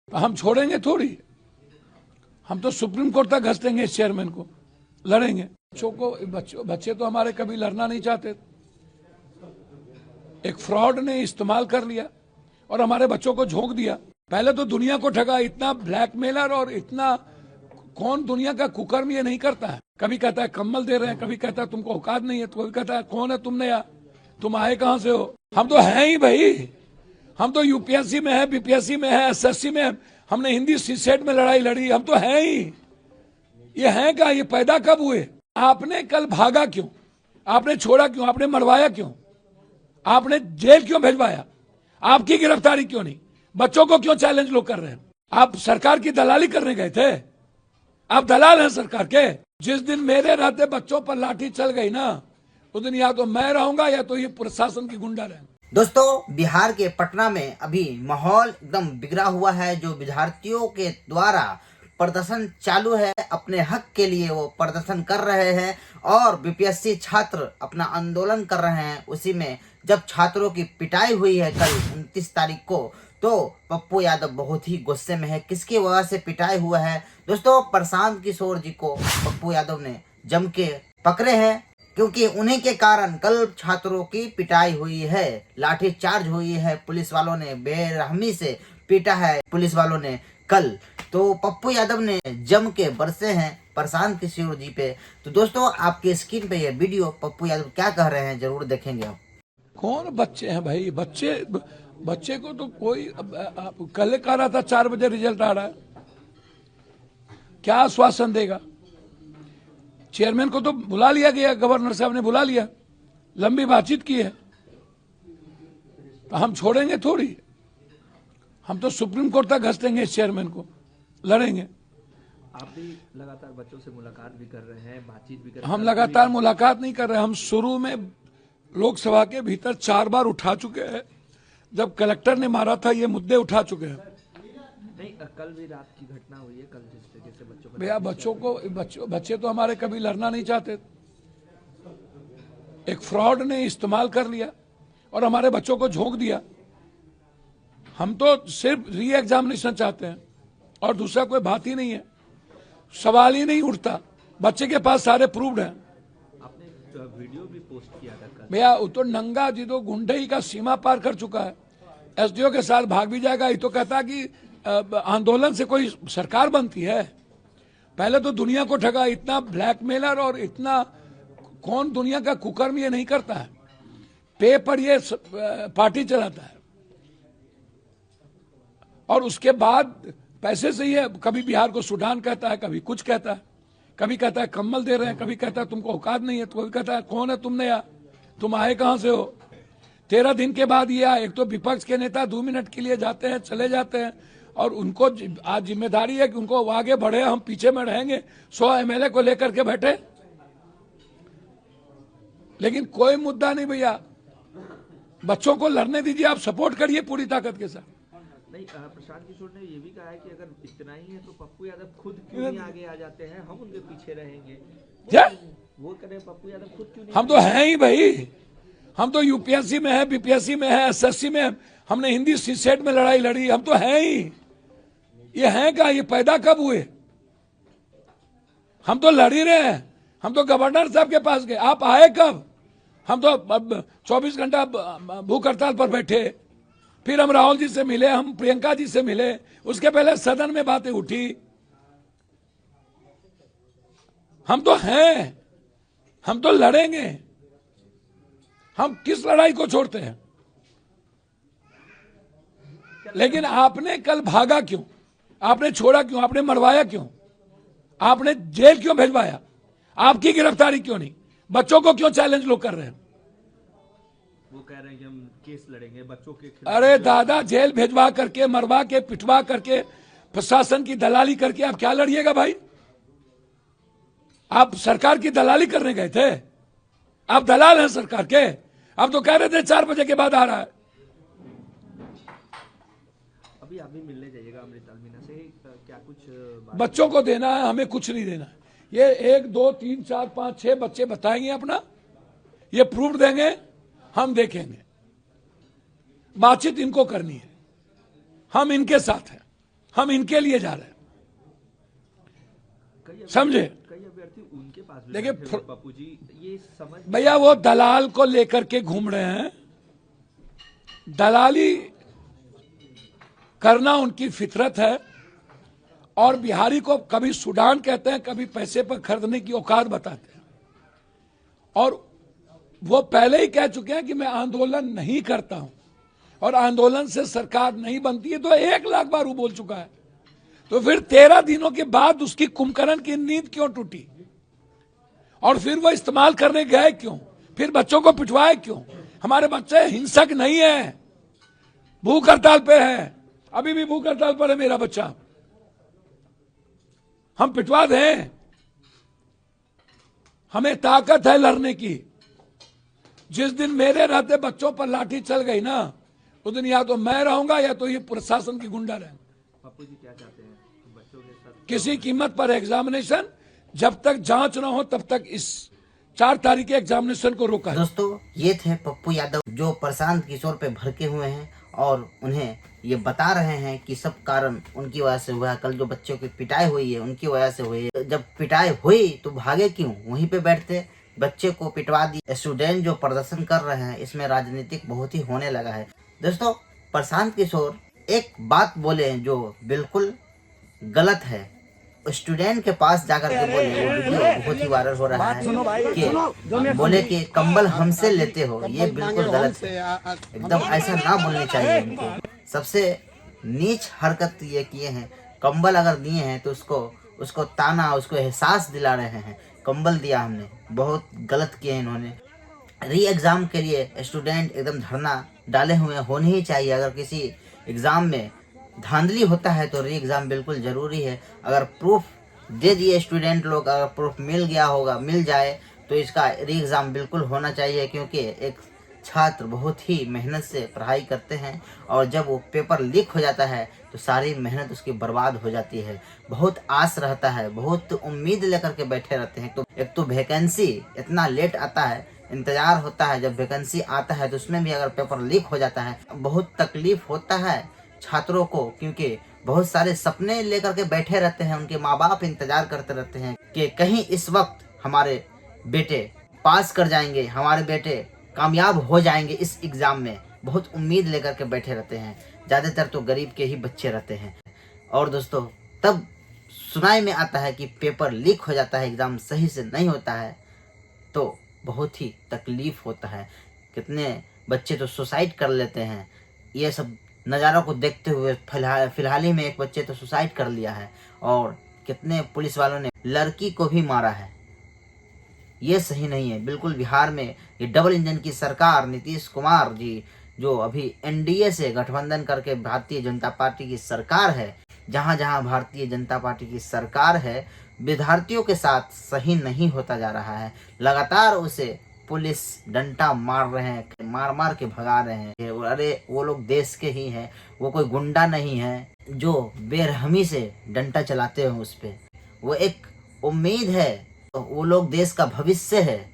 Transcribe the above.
हम छोड़ेंगे थोड़ी, हम तो सुप्रीम कोर्ट तक घसीटेंगे इस चेयरमैन को, लड़ेंगे। बच्चे तो हमारे कभी लड़ना नहीं चाहते, एक फ्रॉड ने इस्तेमाल कर लिया और हमारे बच्चों को झोंक दिया। पहले तो दुनिया को ठगा, इतना ब्लैकमेलर और इतना कौन दुनिया का कुकर्म ये नहीं करता है। कभी कहता है कम्बल दे रहे हैं, कभी कहता है तुमको औकात नहीं है, तो कभी कहता है कौन है तुमने यार, तुम आए कहां से हो। हम तो हैं ही भाई, हम तो यूपीएससी में है, बीपीएससी में है, एसएससी में है, हमने हिंदी सीसेट में लड़ाई लड़ी, हम तो हैं ही। ये हैं क्या, ये पैदा कब हुए। आपने कल भागा क्यों, आपने छोड़ा क्यों, आपने मरवाया क्यों, आपने जेल क्यों भिजवाया, आपकी गिरफ्तारी क्यों नहीं, बच्चों को क्यों चैलेंज लोग कर रहे हैं। आप सरकार की दलाली करने गए थे, आप दलाल हैं सरकार के। जिस दिन मेरे रहते बच्चों पर लाठी चल गई ना, उस दिन या तो मैं रहूंगा या तो ये प्रशासन की गुंडा रहेंगे। दोस्तों, बिहार के पटना में अभी माहौल एकदम बिगड़ा हुआ है। जो विद्यार्थियों के द्वारा प्रदर्शन चालू है, अपने हक के लिए वो प्रदर्शन कर रहे हैं और बीपीएससी छात्र अपना आंदोलन कर रहे हैं। उसी में जब छात्रों की पिटाई हुई है कल 29 तारीख को, तो पप्पू यादव बहुत ही गुस्से में है। किसकी वजह से पिटाई हुआ है दोस्तों? प्रशांत किशोर जी को पप्पू यादव ने जम के पकड़े हैं, क्योंकि उन्हीं के कारण कल छात्रों की पिटाई हुई है, लाठीचार्ज हुई है, पुलिस वालों ने बेरहमी से पीटा है पुलिस वालों ने कल। तो पप्पू यादव ने जम के बरसे हैं प्रशांत किशोर जी पे। तो दोस्तों, आपके स्क्रीन पे ये वीडियो पप्पू यादव क्या कह रहे हैं जरूर देखेंगे आप। कौन बच्चे हैं भाई, बच्चे को तो कोई कल कह रहा था 4 बजे रिजल्ट आ रहा है, क्या आश्वासन देगा। चेयरमैन को तो बुला लिया गया, गवर्नर साहब ने बुला लिया, लंबी बातचीत की है, तो हम छोड़ेंगे थोड़ी, हम तो सुप्रीम कोर्ट तक घसीटेंगे इस चेयरमैन को, लड़ेंगे। आप भी लगातार बच्चों से मुलाकात भी कर रहे हैं, बातचीत भी कर रहे हैं। हम लगातार मुलाकात नहीं कर रहे, हम शुरू में लोकसभा के भीतर 4 बार उठा चुके हैं, जब कलेक्टर ने मारा था ये मुद्दे उठा चुके हैं। नहीं, कल भी रात की घटना हुई है, कल जिस तरीके से बच्चों को भैया बच्चे तो हमारे कभी लड़ना नहीं चाहते, एक फ्रॉड ने इस्तेमाल कर लिया और हमारे बच्चों को झोंक दिया। हम तो सिर्फ री एग्जामिनेशन चाहते हैं और दूसरा कोई बात ही नहीं है, सवाल ही नहीं उठता। बच्चे के पास सारे प्रूव्ड हैं। आपने वीडियो भी पोस्ट किया था भैया वो तो नंगा जी तो गुंडई का सीमा पार कर चुका है, एसडीओ के साथ भाग भी जाएगा। ये तो कहता कि आंदोलन से कोई सरकार बनती है। पहले तो दुनिया को ठगा, इतना ब्लैकमेलर और इतना कौन दुनिया का कुकर्म ये नहीं करता है। पे पर ये पार्टी चलाता है और उसके बाद पैसे से ही कभी बिहार को सूडान कहता है, कभी कुछ कहता है, कभी कहता है कम्बल दे रहे हैं, कभी कहता है तुमको औकात नहीं है, तो कभी कहता है कौन है तुमने यार, तुम आए कहां से हो। 13 दिन के बाद ये आए। एक तो विपक्ष के नेता 2 मिनट के लिए जाते हैं, चले जाते हैं, और उनको आज जिम्मेदारी है कि उनको आगे बढ़े, हम पीछे में रहेंगे। 100 एमएलए को लेकर के बैठे, लेकिन कोई मुद्दा नहीं भैया। बच्चों को लड़ने दीजिए, आप सपोर्ट करिए पूरी ताकत के साथ। नहीं, प्रशांत किशोर ने ये भी कहा है कि अगर इतना ही है तो पप्पू यादव खुद क्यों नहीं आगे आ जाते हैं, हम उनके पीछे रहेंगे। क्या वो करें, पप्पू यादव खुद क्यों नहीं। हम तो हैं ही भाई, हम तो यूपीएससी में है, बीपीएससी में है, एसएससी में है, हमने हिंदी सीसेट में लड़ाई लड़ी, हम तो हैं ही। ये हैं क्या, ये पैदा कब हुए। हम तो लड़ ही रहे हैं, हम तो गवर्नर साहब के पास गए, आप आए कब। हम तो 24 घंटा भूख हड़ताल पर बैठे, फिर हम राहुल जी से मिले, हम प्रियंका जी से मिले, उसके पहले सदन में बातें उठी। हम तो हैं, हम तो लड़ेंगे, हम किस लड़ाई को छोड़ते हैं। लेकिन आपने कल भागा क्यों, आपने छोड़ा क्यों, आपने मरवाया क्यों, आपने जेल क्यों भिजवाया, आपकी गिरफ्तारी क्यों नहीं, बच्चों को क्यों चैलेंज लोग कर रहे हैं। वो कह रहे हैं कि हम केस लड़ेंगे बच्चों के खिलाफ। अरे दादा, जेल भिजवा करके, मरवा के, पिटवा करके, प्रशासन की दलाली करके आप क्या लड़िएगा भाई। आप सरकार की दलाली करने गए थे, आप दलाल हैं सरकार के। आप तो कह रहे थे 4 बजे के बाद आ रहा है। अभी आप भी मिलने जाइएगा अमृता मीना से, क्या कुछ बच्चों को देना है, हमें कुछ नहीं देना है। ये 1 2 3 4 5 6 बच्चे बताएंगे अपना, ये प्रूफ देंगे, हम देखेंगे। बातचीत इनको करनी है, हम इनके साथ हैं, हम इनके लिए जा रहे हैं, समझे? कई अभ्यर्थी उनके पास भी देखिए, बैठे हुए हैं, पप्पू जी, ये समझ भैया वो दलाल को लेकर के घूम रहे हैं। दलाली करना उनकी फितरत है, और बिहारी को कभी सूडान कहते हैं, कभी पैसे पर खरीदने की औकात बताते हैं। और वो पहले ही कह चुके हैं कि मैं आंदोलन नहीं करता हूं, और आंदोलन से सरकार नहीं बनती है, तो 1 लाख बार वो बोल चुका है। तो फिर 13 दिनों के बाद उसकी कुंभकर्ण की नींद क्यों टूटी, और फिर वो इस्तेमाल करने गए क्यों, फिर बच्चों को पिटवाए क्यों? हमारे बच्चे हिंसक नहीं है, भूख हड़ताल पे है, अभी भी भूख हड़ताल पर है मेरा बच्चा, हम पिटवा दें? हमें ताकत है लड़ने की। जिस दिन मेरे रहते बच्चों पर लाठी चल गई ना, उस दिन या तो मैं रहूंगा या तो ये प्रशासन की गुंडा रहेंगे। पप्पू जी क्या चाहते हैं बच्चों के साथ? किसी कीमत पर एग्जामिनेशन, जब तक जांच ना हो तब तक इस 4 तारीख के एग्जामिनेशन को रोका है। दोस्तों, ये थे पप्पू यादव जो प्रशांत किशोर पे भड़के हुए हैं और उन्हें ये बता रहे हैं कि सब कारण उनकी वजह से हुआ है। कल जो बच्चों की पिटाई हुई है उनकी वजह से हुई है। जब पिटाई हुई तो भागे क्यों? वहीं पे बैठते, बच्चे को पिटवा दी। स्टूडेंट जो प्रदर्शन कर रहे हैं, इसमें राजनीतिक बहुत ही होने लगा है। दोस्तों, प्रशांत किशोर एक बात बोले जो बिल्कुल गलत है। स्टूडेंट के पास जाकर के बोले, वो वीडियो बहुत ही वायरल हो रहा है कि बोले कि कंबल हमसे लेते हो, ये बिल्कुल गलत है। एकदम ऐसा ना बोलनी चाहिए उनको। सबसे नीच हरकत ये किए हैं। कंबल अगर दिए हैं तो उसको ताना, उसको एहसास दिला रहे हैं। कंबल दिया हमने, बहुत गलत किए इन्होंने। री एग्जाम के लिए स्टूडेंट एकदम धरना डाले हुए होने ही चाहिए। अगर किसी एग्जाम में धांधली होता है तो री एग्जाम बिल्कुल जरूरी है। अगर प्रूफ दे दिए स्टूडेंट लोग, अगर प्रूफ मिल गया होगा, मिल जाए तो इसका री एग्जाम बिल्कुल होना चाहिए। क्योंकि एक छात्र बहुत ही मेहनत से पढ़ाई करते हैं और जब वो पेपर लीक हो जाता है तो सारी मेहनत उसकी बर्बाद हो जाती है। बहुत आस रहता है, बहुत उम्मीद लेकर के बैठे रहते हैं। तो एक तो वैकेंसी इतना लेट आता है, इंतजार होता है। जब वैकेंसी आता है तो उसमें भी अगर पेपर लीक हो जाता है, बहुत तकलीफ होता है छात्रों को। क्योंकि बहुत सारे सपने लेकर के बैठे रहते हैं, उनके माँ बाप इंतजार करते रहते हैं कि कहीं इस वक्त हमारे बेटे पास कर जाएंगे, हमारे बेटे कामयाब हो जाएंगे इस एग्जाम में। बहुत उम्मीद लेकर के बैठे रहते हैं। ज़्यादातर तो गरीब के ही बच्चे रहते हैं। और दोस्तों, तब सुनाई में आता है कि पेपर लीक हो जाता है, एग्ज़ाम सही से नहीं होता है, तो बहुत ही तकलीफ होता है। कितने बच्चे तो सुसाइड कर लेते हैं। ये सब नज़ारों को देखते हुए फिलहाल ही में एक बच्चे तो सुसाइड कर लिया है, और कितने पुलिस वालों ने लड़की को भी मारा है। ये सही नहीं है बिल्कुल। बिहार में ये डबल इंजन की सरकार, नीतीश कुमार जी जो अभी एनडीए से गठबंधन करके भारतीय जनता पार्टी की सरकार है, जहां जहां भारतीय जनता पार्टी की सरकार है, विद्यार्थियों के साथ सही नहीं होता जा रहा है। लगातार उसे पुलिस डंडा मार रहे हैं, मार मार के भगा रहे हैं। अरे वो लोग देश के ही हैं, वो कोई गुंडा नहीं है जो बेरहमी से डंडा चलाते हो उस पे। वो एक उम्मीद है, वो लोग देश का भविष्य है।